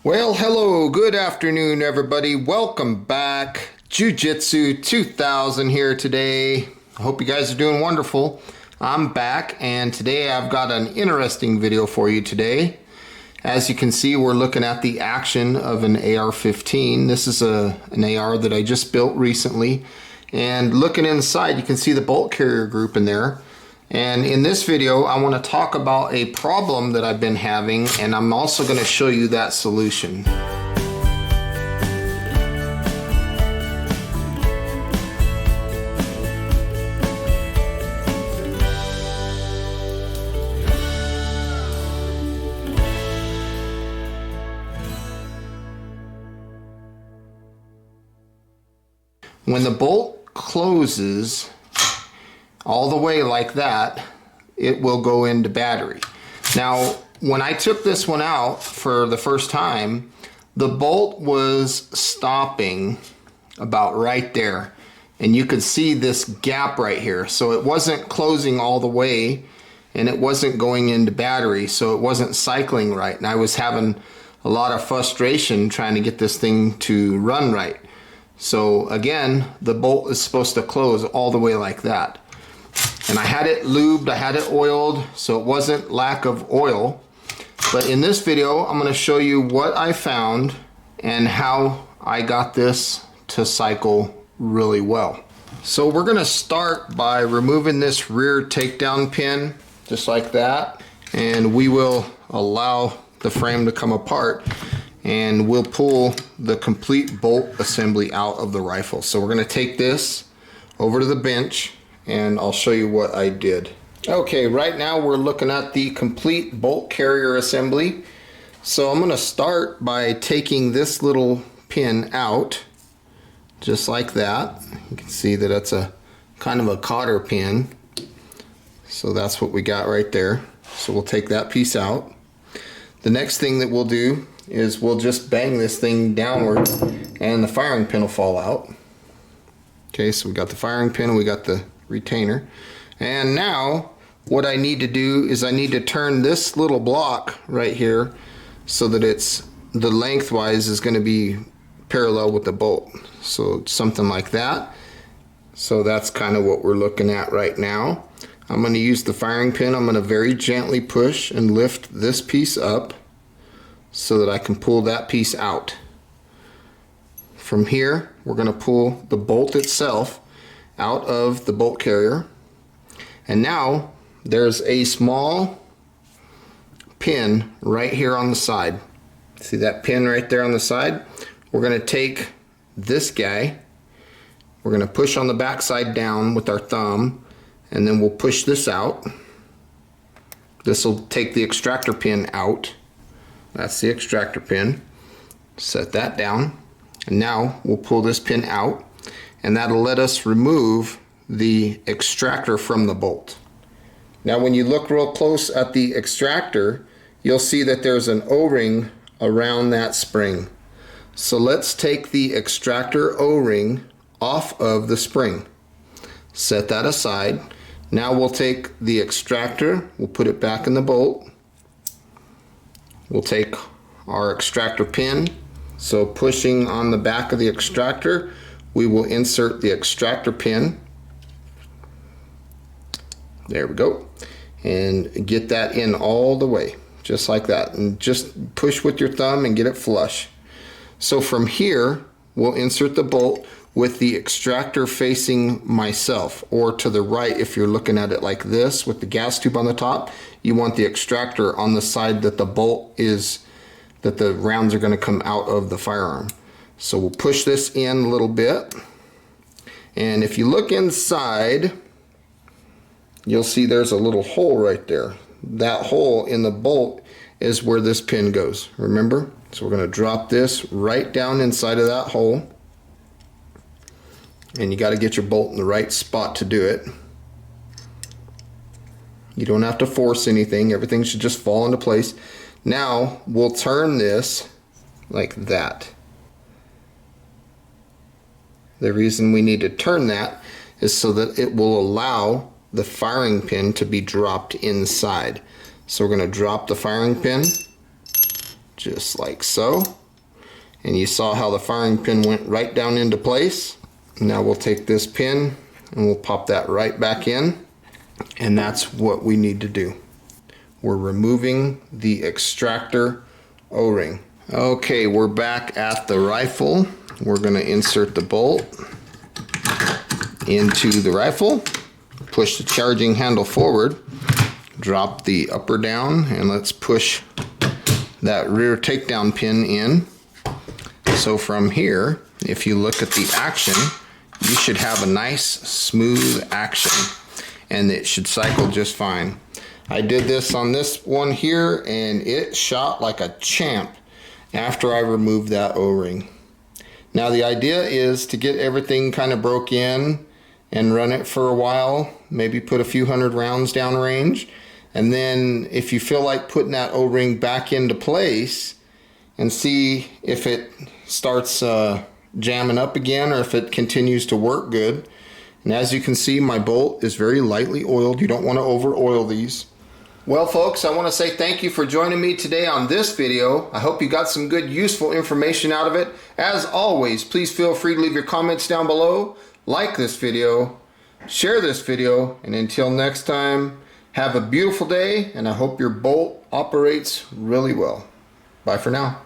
Well, hello, good afternoon, everybody. Welcome back. Jiu-Jitsu 2000 here today. I hope you guys are doing wonderful. I'm back, and today I've got an interesting video for you today. As you can see, we're looking at the action of an AR15. This is an AR that I just built recently. And looking inside, you can see the bolt carrier group in there. And in this video, I want to talk about a problem that I've been having, and I'm also going to show you that solution. When the bolt closes all the way like that, it will go into battery. Now, when I took this one out for the first time, the bolt was stopping about right there. And you could see this gap right here. So it wasn't closing all the way and it wasn't going into battery. So it wasn't cycling right. And I was having a lot of frustration trying to get this thing to run right. So again, the bolt is supposed to close all the way like that. And I had it lubed, I had it oiled, so it wasn't lack of oil. But in this video, I'm going to show you what I found and how I got this to cycle really well. So we're going to start by removing this rear takedown pin, just like that. And we will allow the frame to come apart. And we'll pull the complete bolt assembly out of the rifle. So we're going to take this over to the bench and I'll show you what I did. Okay, right now we're looking at the complete bolt carrier assembly. So I'm going to start by taking this little pin out, just like that. You can see that it's a kind of a cotter pin. So that's what we got right there. So we'll take that piece out. The next thing that we'll do is we'll just bang this thing downward and the firing pin will fall out. Okay, so we got the firing pin and we got the retainer. And now what I need to do is I need to turn this little block right here so that it's the lengthwise is going to be parallel with the bolt. So something like that. So that's kind of what we're looking at right now. I'm going to use the firing pin. I'm going to very gently push and lift this piece up so that I can pull that piece out. From here, we're going to pull the bolt itself out of the bolt carrier. And now there's a small pin right here on the side. See that pin right there on the side? We're going to take this guy, we're going to push on the back side down with our thumb, and then we'll push this out. This will take the extractor pin out. That's the extractor pin. Set that down. And now we'll pull this pin out, and that'll let us remove the extractor from the bolt. Now when you look real close at the extractor, you'll see that there's an O-ring around that spring. So let's take the extractor O-ring off of the spring. Set that aside. Now we'll take the extractor, we'll put it back in the bolt. We'll take our extractor pin. So pushing on the back of the extractor, we will insert the extractor pin. There we go. And get that in all the way, just like that. And just push with your thumb and get it flush. So from here, we'll insert the bolt with the extractor facing myself, or to the right if you're looking at it like this with the gas tube on the top. You want the extractor on the side that the bolt is, that the rounds are going to come out of the firearm. So we'll push this in a little bit, and if you look inside, you'll see there's a little hole right there. That hole in the bolt is where this pin goes, remember? So we're going to drop this right down inside of that hole, and you got to get your bolt in the right spot to do it. You don't have to force anything, everything should just fall into place. Now we'll turn this like that. The reason we need to turn that is so that it will allow the firing pin to be dropped inside. So we're going to drop the firing pin just like so. And you saw how the firing pin went right down into place. Now we'll take this pin and we'll pop that right back in. And that's what we need to do. We're removing the extractor O-ring. Okay, we're back at the rifle. We're going to insert the bolt into the rifle, push the charging handle forward, drop the upper down, and let's push that rear takedown pin in. So from here, if you look at the action, you should have a nice smooth action, and it should cycle just fine. I did this on this one here, and it shot like a champ after I removed that O-ring. Now the idea is to get everything kind of broke in and run it for a while, maybe put a few hundred rounds downrange, and then if you feel like putting that O-ring back into place and see if it starts jamming up again or if it continues to work good. And as you can see, my bolt is very lightly oiled. You don't want to over oil these. Well folks, I want to say thank you for joining me today on this video. I hope you got some good useful information out of it. As always, please feel free to leave your comments down below, like this video, share this video, and until next time, have a beautiful day, and I hope your bolt operates really well. Bye for now.